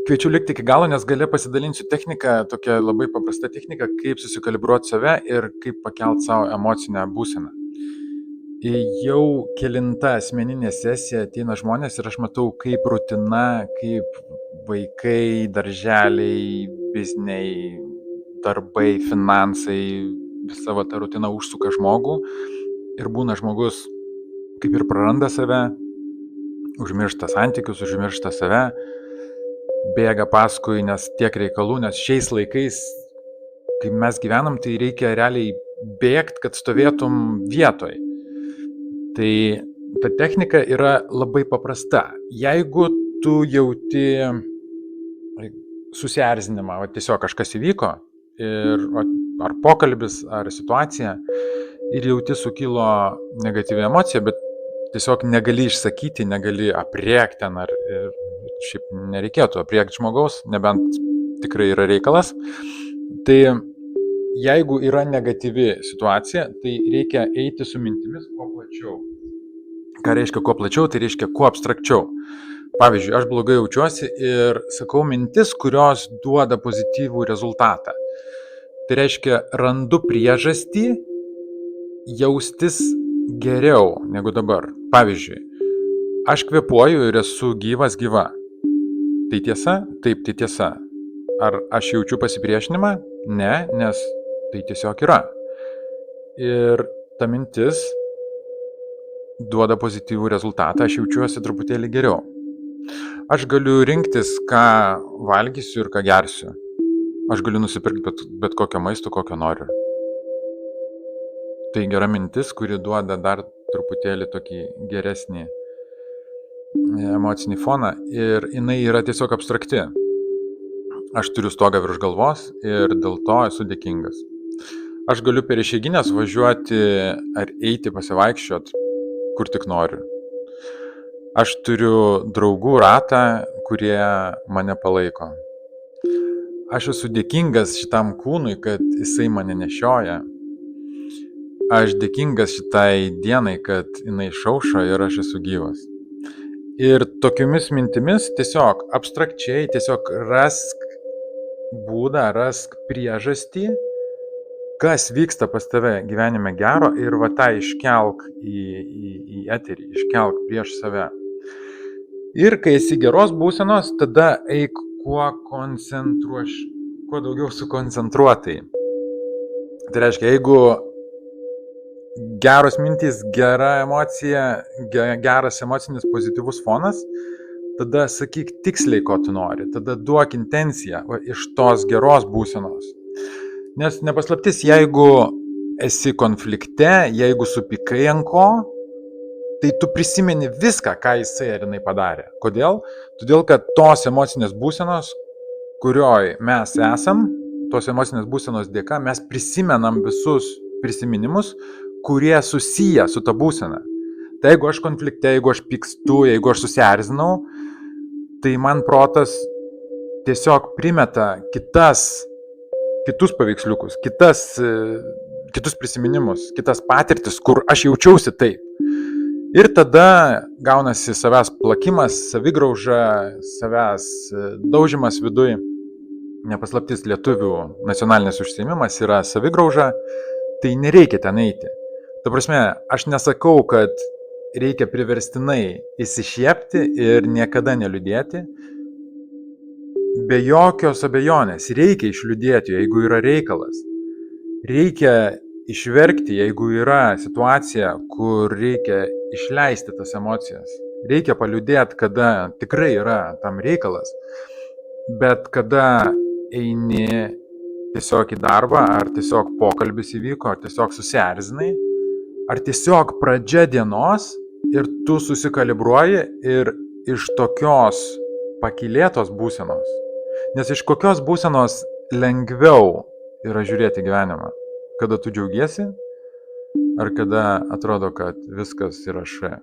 Kviečiu likti iki galo, nes gale pasidalinsiu techniką, tokia labai paprasta technika, kaip susikalibruoti save ir kaip pakelti savo emocinę būseną. Jau kelinta asmeninė sesija ateina žmonės ir aš matau, kaip rutina, kaip vaikai, darželiai, bizniai, darbai, finansai, visa ta rutina užsuka žmogų ir būna žmogus kaip ir praranda save, užmiršta santykius, užmiršta save, bėga paskui, nes tiek reikalų, nes šiais laikais, kai mes gyvenam, tai reikia realiai bėgti, kad stovėtum vietoj. Tai ta technika yra labai paprasta. Jeigu tu jauti susierzinimą, tiesiog kažkas įvyko, ar pokalbis, ar situacija, ir jauti sukilo negatyvi emocija, bet tiesiog negali išsakyti, negali apriekti ten, ar šiaip nereikėtų apriekti žmogaus, nebent tikrai yra reikalas. Tai jeigu yra negatyvi situacija, tai reikia eiti su mintimis kuo plačiau. Ką reiškia kuo plačiau, tai reiškia kuo abstrakčiau. Pavyzdžiui, aš blogai jaučiuosi ir sakau mintis, kurios duoda pozityvų rezultatą. Tai reiškia, randu priežastį jaustis geriau negu dabar. Pavyzdžiui, aš kvėpuoju ir esu gyvas gyva. Tai tiesa? Taip, tai tiesa. Ar aš jaučiu pasipriešinimą? Ne, nes tai tiesiog yra. Ir ta mintis duoda pozityvų rezultatą, aš jaučiuosi truputėlį geriau. Aš galiu rinktis, ką valgysiu ir ką gersiu. Aš galiu nusipirkti bet kokio maisto, kokio noriu. Tai gera mintis, kuri duoda dar truputėlį tokį geresnį emocinį foną ir jinai yra tiesiog abstrakti. Aš turiu stogą virš galvos ir dėl to esu dėkingas. Aš galiu per išeiginės važiuoti ar eiti pasivaikščioti, kur tik noriu. Aš turiu draugų ratą, kurie mane palaiko. Aš esu dėkingas šitam kūnui, kad jisai mane nešioja. Aš dėkingas šitai dienai, kad jinai šaušo ir aš esu gyvas. Ir tokiomis mintimis tiesiog abstrakčiai, tiesiog rask būdą, rask priežastį, kas vyksta pas tave gyvenime gero ir va tą iškelk į eterį, iškelk prieš save. Ir kai esi geros būsenos, tada eik kuo daugiau sukoncentruotai. Tai reiškia, jeigu geros mintys, gera emocija, geras emocinis pozityvus fonas, tada sakyk tiksliai, ko tu nori, tada duok intenciją iš tos geros būsenos. Nes nepaslaptis, jeigu esi konflikte, jeigu supykai ant ko, tai tu prisimeni viską, ką jisai ar jinai padarė. Kodėl? Todėl, kad tos emocinės būsenos, kurioj mes esam, tos emocinės būsenos dėka, mes prisimenam visus prisiminimus, kurie susiję su ta būsena. Tai jeigu aš konflikte, jeigu aš pykstu, jeigu aš susierzinau, tai man protas tiesiog primeta kitus paveiksliukus, kitus prisiminimus, kitas patirtis, kur aš jaučiausi taip. Ir tada gaunasi savęs plakimas, savigrauža, savęs daužimas viduj. Nepaslaptis, lietuvių nacionalinis užsiėmimas yra savigrauža, tai nereikia ten eiti. Ta prasme, aš nesakau, kad reikia priverstinai įsišiepti ir niekada neliūdėti. Be jokios abejonės, reikia išliūdėti, jeigu yra reikalas. Reikia išverkti, jeigu yra situacija, kur reikia išleisti tas emocijas. Reikia paliūdėti, kada tikrai yra tam reikalas. Bet kada eini tiesiog į darbą, ar tiesiog pokalbis įvyko, ar tiesiog susierzinai, ar tiesiog pradžia dienos ir tu susikalibruoji ir iš tokios pakylėtos būsenos. Nes iš kokios būsenos lengviau yra žiūrėti gyvenimą? Kada tu džiaugiesi, ar kada atrodo, kad viskas yra šalia?